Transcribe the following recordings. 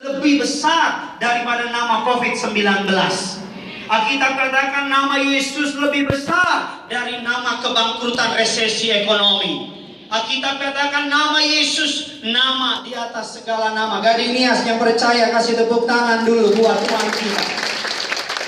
lebih besar daripada nama COVID-19. Alkitab katakan nama Yesus lebih besar dari nama kebangkrutan resesi ekonomi. Alkitab katakan nama Yesus nama di atas segala nama. Gading Nias yang percaya kasih tepuk tangan dulu buat Tuhan kita.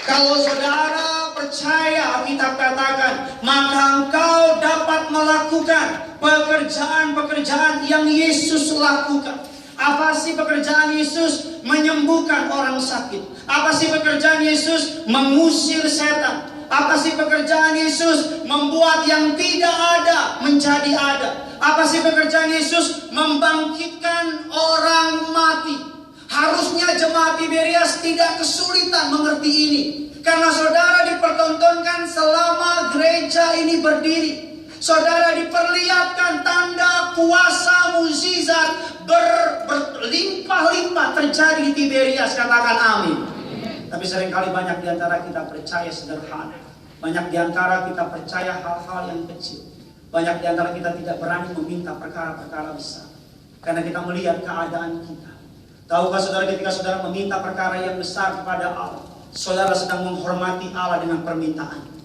Kalau saudara percaya, Alkitab katakan, maka engkau dapat melakukan pekerjaan-pekerjaan yang Yesus lakukan. Apa sih pekerjaan Yesus? Menyembuhkan orang sakit. Apa sih pekerjaan Yesus? Mengusir setan. Apa sih pekerjaan Yesus? Membuat yang tidak ada menjadi ada. Apa sih pekerjaan Yesus? Membangkitkan orang mati. Harusnya jemaat Tiberias tidak kesulitan mengerti ini. Karena saudara dipertontonkan selama gereja ini berdiri. Saudara diperlihatkan tanda kuasa mukjizat berlimpah-limpah terjadi di Tiberias. Katakan amin. Tapi seringkali banyak di antara kita percaya sederhana. Banyak di antara kita percaya hal-hal yang kecil. Banyak di antara kita tidak berani meminta perkara-perkara besar. Karena kita melihat keadaan kita. Tahukah saudara, ketika saudara meminta perkara yang besar kepada Allah, saudara sedang menghormati Allah dengan permintaan.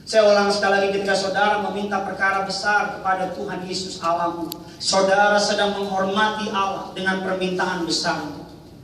Saya ulang sekali lagi, ketika saudara meminta perkara besar kepada Tuhan Yesus Allahmu, saudara sedang menghormati Allah dengan permintaan besar.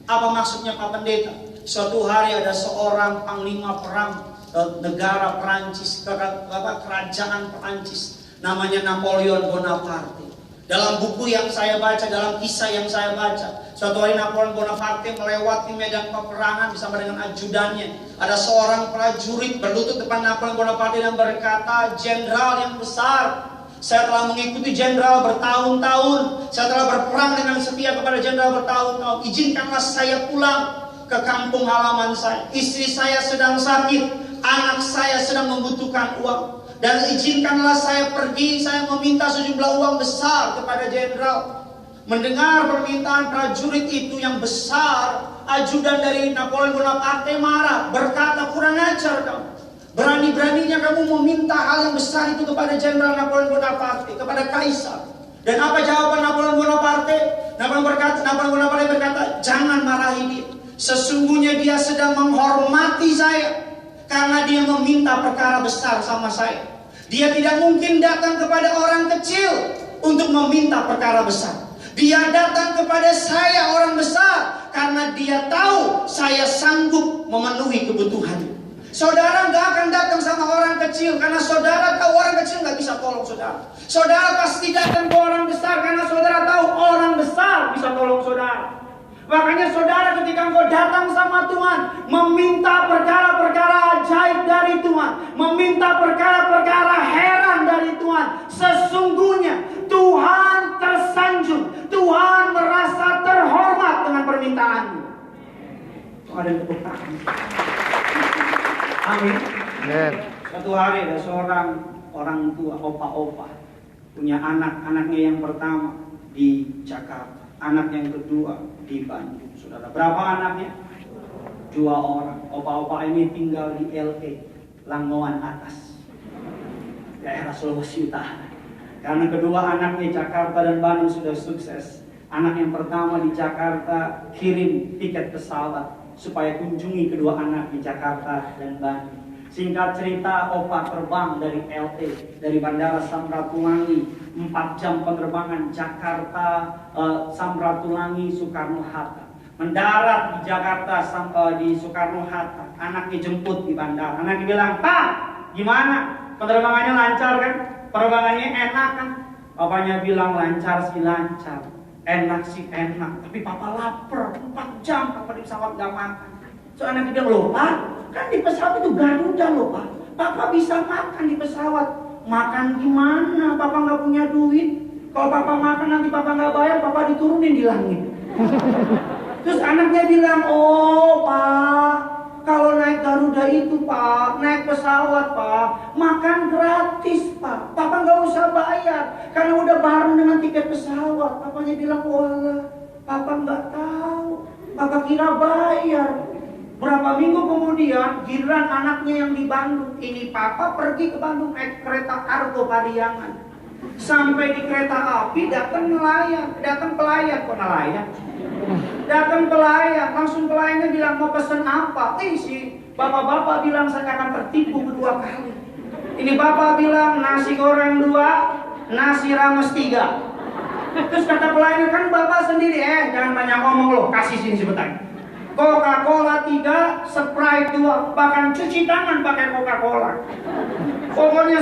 Apa maksudnya Pak Pendeta? Suatu hari ada seorang panglima perang negara Perancis, kerajaan Perancis, namanya Napoleon Bonaparte. Dalam buku yang saya baca, dalam kisah yang saya baca, suatu hari Napoleon Bonaparte melewati medan peperangan bersama dengan ajudannya. Ada seorang prajurit berlutut depan Napoleon Bonaparte dan berkata, "Jenderal yang besar, saya telah mengikuti jenderal bertahun-tahun. Saya telah berperang dengan setia kepada jenderal bertahun-tahun. Izinkanlah saya pulang ke kampung halaman saya. Istri saya sedang sakit, anak saya sedang membutuhkan uang. Dan izinkanlah saya pergi, saya meminta sejumlah uang besar kepada jenderal." Mendengar permintaan prajurit itu yang besar, ajudan dari Napoleon Bonaparte marah, berkata, "Kurang ajar kamu. Berani-beraninya kamu meminta hal yang besar itu kepada jenderal Napoleon Bonaparte, kepada kaisar." Dan apa jawaban Napoleon Bonaparte? Napoleon Bonaparte berkata, "Jangan marahi dia. Sesungguhnya dia sedang menghormati saya karena dia meminta perkara besar sama saya. Dia tidak mungkin datang kepada orang kecil untuk meminta perkara besar. Dia datang kepada saya orang besar karena dia tahu saya sanggup memenuhi kebutuhannya." Saudara gak akan datang sama orang kecil karena saudara tahu orang kecil gak bisa tolong saudara. Saudara pasti datang ke orang besar karena saudara tahu orang besar bisa tolong saudara. Makanya saudara, ketika engkau datang sama Tuhan, meminta perkara-perkara ajaib dari Tuhan, meminta perkara-perkara heran dari Tuhan, sesungguhnya Tuhan tersanjung, Tuhan merasa terhormat dengan permintaanmu. Ada yang tepuk tangan. Amin. Suatu hari ada seorang orang tua, opa-opa, punya anaknya yang pertama di Jakarta. Anak yang kedua di Bandung, saudara. Berapa anaknya? 2 orang. Opa-opa ini tinggal di LA, Langowan Atas, daerah Sulawesi Utara. Karena kedua anaknya Jakarta dan Bandung sudah sukses, anak yang pertama di Jakarta kirim tiket pesawat supaya kunjungi kedua anak di Jakarta dan Bandung. Singkat cerita, opa terbang dari LA, dari Bandara Samratulangi, 4 jam penerbangan Jakarta, Samratulangi, Soekarno-Hatta. Mendarat di Jakarta, di Soekarno-Hatta. Anaknya jemput di bandara. Anaknya bilang, "Pak, gimana? Penerbangannya lancar kan? Penerbangannya enak kan?" Papanya bilang, "Lancar sih lancar. Enak sih enak. Tapi papa lapar, 4 jam papa di pesawat gak makan." So anaknya bilang, "Loh Pak, kan di pesawat itu Garuda loh Pak. Papa bisa makan di pesawat." "Makan gimana? Papa nggak punya duit. Kalau papa makan nanti papa nggak bayar, papa diturunin di langit." Terus anaknya bilang, "Oh Pak, kalau naik Garuda itu Pak, naik pesawat Pak, makan gratis Pak. Papa nggak usah bayar karena udah bareng dengan tiket pesawat." Papanya bilang, "Walah, papa nggak tahu. Papa kira bayar." Berapa minggu kemudian, giliran anaknya yang di Bandung. Ini papa pergi ke Bandung naik kereta Argo Pariangan. Sampai di kereta api datang pelayan, kok nelayan. Datang pelayan, langsung pelayannya bilang mau pesen apa? Si bapak-bapak bilang saya akan tertipu kedua kali. Ini bapak bilang nasi goreng 2, nasi rames 3. Terus kata pelayan, kan bapak sendiri, jangan banyak ngomong loh, kasih sini sebentar. Coca-Cola 3, Sprite 2, bahkan cuci tangan pakai Coca-Cola. Pokoknya